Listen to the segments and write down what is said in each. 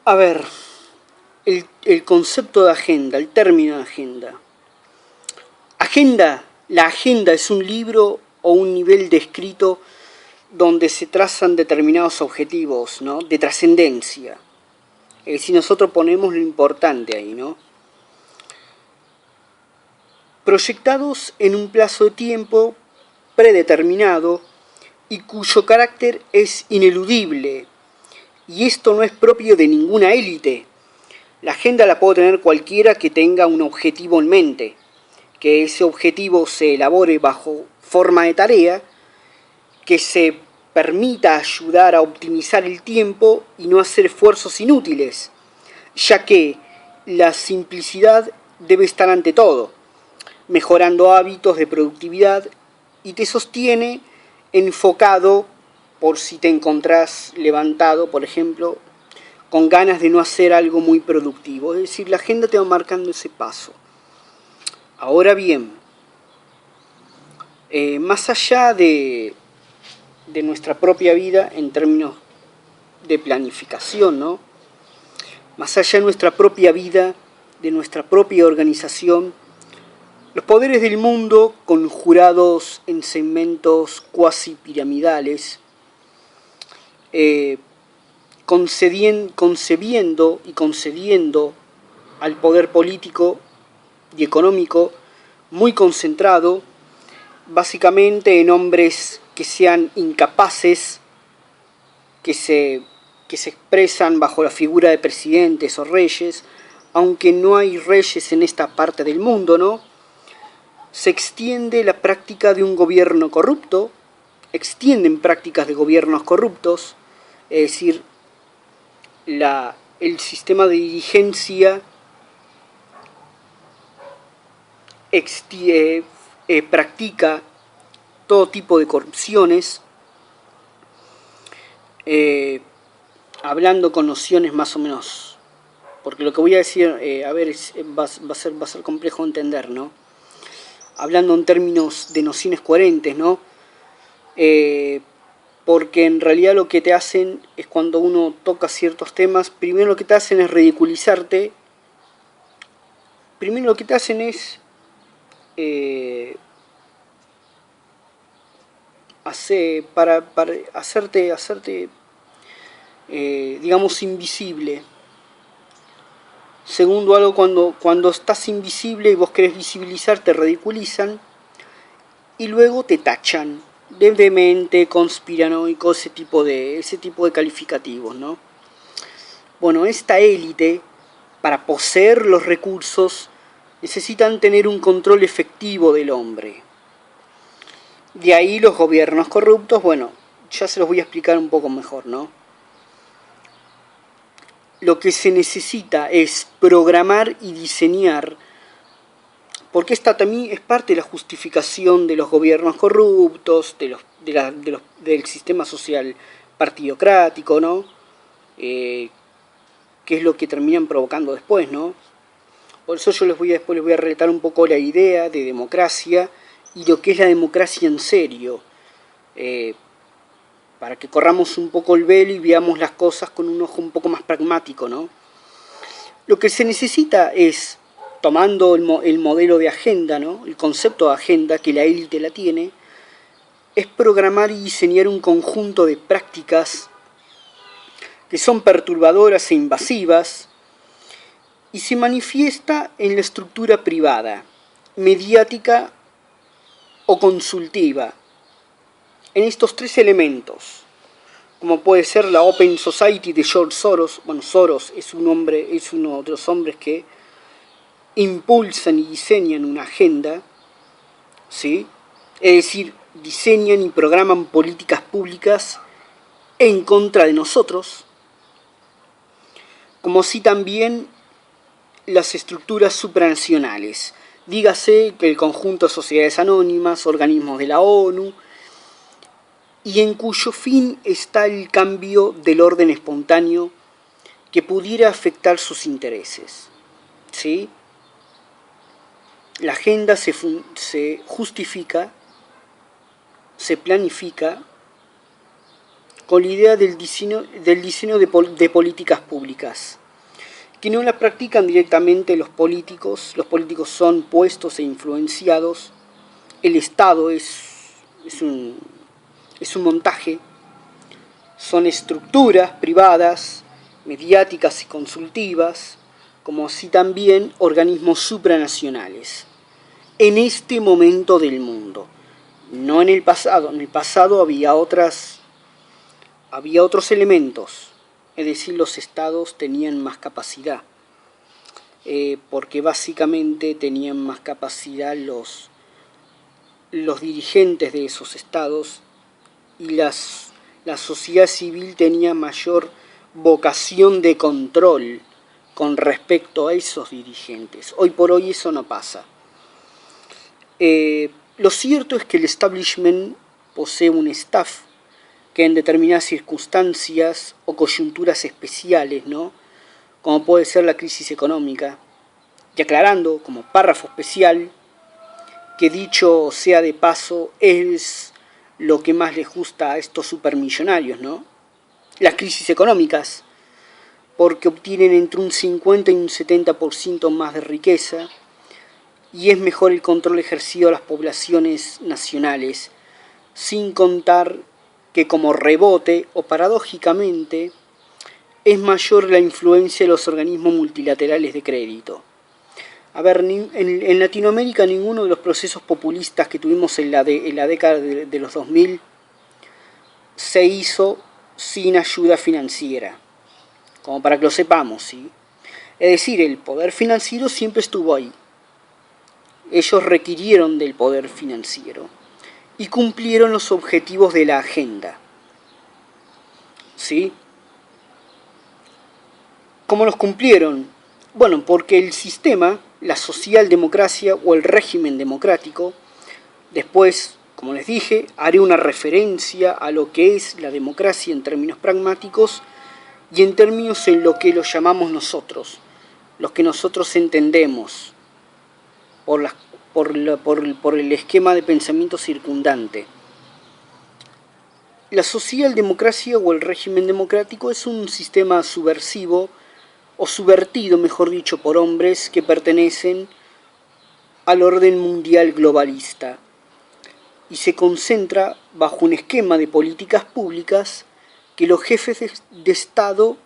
A ver, el concepto de agenda, el término de agenda. La agenda es un libro o un nivel de escrito donde se trazan determinados objetivos, ¿no? De trascendencia. Es decir, nosotros ponemos lo importante ahí, ¿no? Proyectados en un plazo de tiempo predeterminado y cuyo carácter es ineludible. Y esto no es propio de ninguna élite. La agenda la puede tener cualquiera que tenga un objetivo en mente, que ese objetivo se elabore bajo forma de tarea, que se permita ayudar a optimizar el tiempo y no hacer esfuerzos inútiles, ya que la simplicidad debe estar ante todo, mejorando hábitos de productividad y te sostiene enfocado por si te encontrás levantado, por ejemplo, con ganas de no hacer algo muy productivo. Es decir, la agenda te va marcando ese paso. Ahora bien, más allá de nuestra propia vida en términos de planificación, ¿no? Más allá de nuestra propia vida, de nuestra propia organización, los poderes del mundo, conjurados en segmentos cuasi piramidales, concebiendo y concediendo al poder político y económico muy concentrado, básicamente en hombres que sean incapaces, que se expresan bajo la figura de presidentes o reyes, aunque no hay reyes en esta parte del mundo, ¿no? Se extiende la práctica de un gobierno corrupto, extienden prácticas de gobiernos corruptos, es decir, el sistema de dirigencia practica todo tipo de corrupciones, hablando con nociones más o menos, porque lo que voy a decir, va a ser complejo de entender, ¿no? Hablando en términos de nociones coherentes, ¿no? Porque en realidad lo que te hacen es cuando uno toca ciertos temas, primero lo que te hacen es ridiculizarte, primero lo que te hacen es para hacerte digamos, invisible. Segundo, algo cuando estás invisible y vos querés visibilizar, te ridiculizan y luego te tachan de demente, conspiranoico, ese tipo de calificativos, ¿no? Bueno, esta élite, para poseer los recursos, necesitan tener un control efectivo del hombre. De ahí los gobiernos corruptos, bueno, ya se los voy a explicar un poco mejor, ¿no? Lo que se necesita es programar y diseñar, porque esta también es parte de la justificación de los gobiernos corruptos, del sistema social partidocrático, ¿no? Que es lo que terminan provocando después, ¿no? Por eso yo después les voy a relatar un poco la idea de democracia y lo que es la democracia en serio, para que corramos un poco el velo y veamos las cosas con un ojo un poco más pragmático, ¿no? Lo que se necesita es, tomando el modelo de agenda, ¿no? El concepto de agenda, que la élite la tiene, es programar y diseñar un conjunto de prácticas que son perturbadoras e invasivas y se manifiesta en la estructura privada, mediática o consultiva, en estos tres elementos, como puede ser la Open Society de George Soros. Bueno, Soros es uno de los hombres que impulsan y diseñan una agenda, ¿sí? Es decir, diseñan y programan políticas públicas en contra de nosotros, como si también las estructuras supranacionales, dígase que el conjunto de sociedades anónimas, organismos de la ONU, y en cuyo fin está el cambio del orden espontáneo que pudiera afectar sus intereses, ¿sí? La agenda se justifica, se planifica con la idea del diseño de políticas públicas, que no las practican directamente los políticos son puestos e influenciados, el Estado es un montaje, son estructuras privadas, mediáticas y consultivas, como así también organismos supranacionales. En este momento del mundo, no en el pasado había otros elementos, es decir, los estados tenían más capacidad, porque básicamente tenían más capacidad los dirigentes de esos estados, y la sociedad civil tenía mayor vocación de control con respecto a esos dirigentes. Hoy por hoy eso no pasa. Lo cierto es que el establishment posee un staff que en determinadas circunstancias o coyunturas especiales, ¿no?, como puede ser la crisis económica, y aclarando como párrafo especial que, dicho sea de paso, es lo que más les gusta a estos supermillonarios, ¿no?, las crisis económicas, porque obtienen entre un 50 y un 70% más de riqueza, y es mejor el control ejercido a las poblaciones nacionales, sin contar que como rebote o paradójicamente es mayor la influencia de los organismos multilaterales de crédito. A ver, en Latinoamérica ninguno de los procesos populistas que tuvimos en la década de los 2000 se hizo sin ayuda financiera, como para que lo sepamos, ¿sí? Es decir, el poder financiero siempre estuvo ahí. Ellos requirieron del poder financiero y cumplieron los objetivos de la agenda, ¿sí? ¿Cómo los cumplieron? Bueno, porque el sistema, la socialdemocracia o el régimen democrático, después, como les dije, haré una referencia a lo que es la democracia en términos pragmáticos y en términos en lo que lo llamamos nosotros, los que nosotros entendemos por el esquema de pensamiento circundante. La socialdemocracia o el régimen democrático es un sistema subversivo, o subvertido, mejor dicho, por hombres que pertenecen al orden mundial globalista, y se concentra bajo un esquema de políticas públicas que los jefes de Estado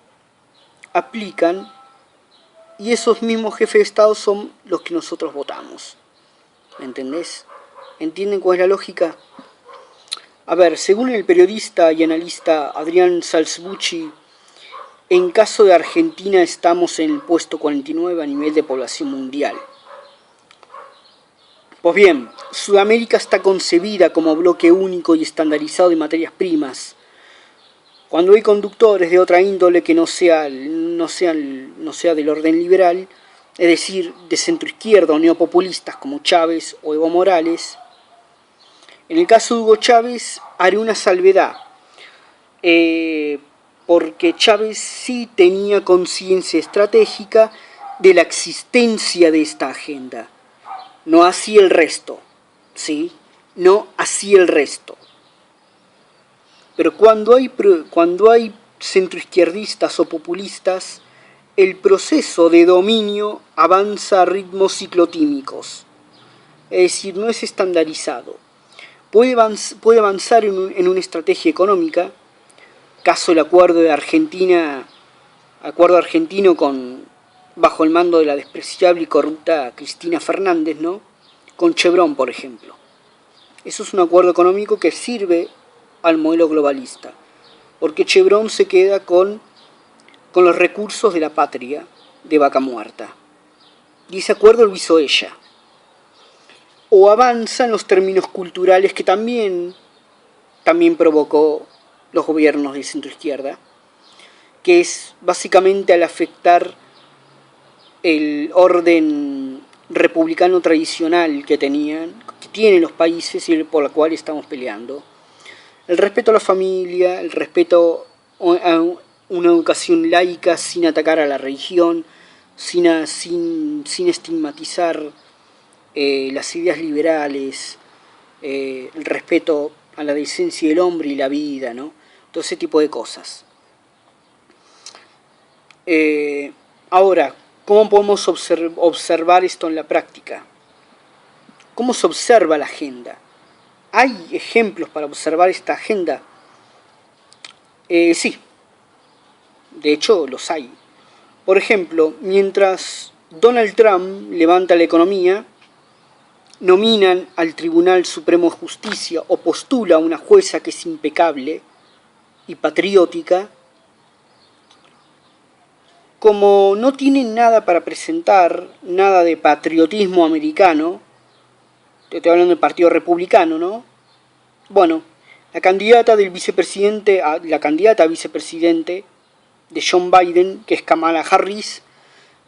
aplican, y esos mismos jefes de Estado son los que nosotros votamos. ¿Me entendés? ¿Entienden cuál es la lógica? A ver, según el periodista y analista Adrián Salzbucci, en caso de Argentina estamos en el puesto 49 a nivel de población mundial. Pues bien, Sudamérica está concebida como bloque único y estandarizado de materias primas. Cuando hay conductores de otra índole que no sea del orden liberal, es decir, de centroizquierda o neopopulistas como Chávez o Evo Morales, en el caso de Hugo Chávez haré una salvedad, porque Chávez sí tenía conciencia estratégica de la existencia de esta agenda. No así el resto, ¿sí? No así el resto. Pero cuando hay centroizquierdistas o populistas, el proceso de dominio avanza a ritmos ciclotímicos. Es decir, no es estandarizado. Puede avanzar en una estrategia económica, caso el acuerdo argentino bajo el mando de la despreciable y corrupta Cristina Fernández, ¿no?, con Chevron, por ejemplo. Eso es un acuerdo económico que sirve al modelo globalista, porque Chevron se queda con los recursos de la patria de Vaca Muerta, y ese acuerdo lo hizo ella. O avanza en los términos culturales que también provocó los gobiernos de centroizquierda, que es básicamente al afectar el orden republicano tradicional que tienen los países y por el cual estamos peleando. El respeto a la familia, el respeto a una educación laica sin atacar a la religión, sin estigmatizar las ideas liberales, el respeto a la decencia del hombre y la vida, ¿no? todo ese tipo de cosas. Ahora, ¿cómo podemos observar esto en la práctica? ¿Cómo se observa la agenda? ¿Hay ejemplos para observar esta agenda? Sí, de hecho los hay. Por ejemplo, mientras Donald Trump levanta la economía, nominan al Tribunal Supremo de Justicia o postula a una jueza que es impecable y patriótica, como no tienen nada para presentar, nada de patriotismo americano, te estoy hablando del Partido Republicano, ¿no? Bueno, la candidata del vicepresidente, la candidata a vicepresidente de John Biden, que es Kamala Harris,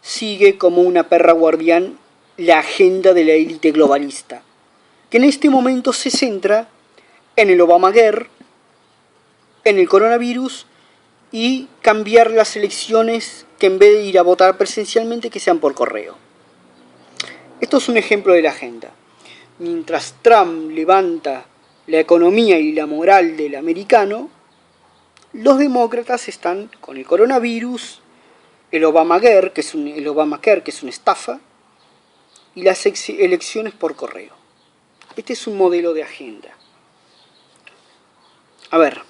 sigue como una perra guardián la agenda de la élite globalista, que en este momento se centra en el Obamacare, en el coronavirus y cambiar las elecciones, que en vez de ir a votar presencialmente, que sean por correo. Esto es un ejemplo de la agenda. Mientras Trump levanta la economía y la moral del americano, los demócratas están con el coronavirus, el Obamacare, que es una estafa, y las elecciones por correo. Este es un modelo de agenda. A ver,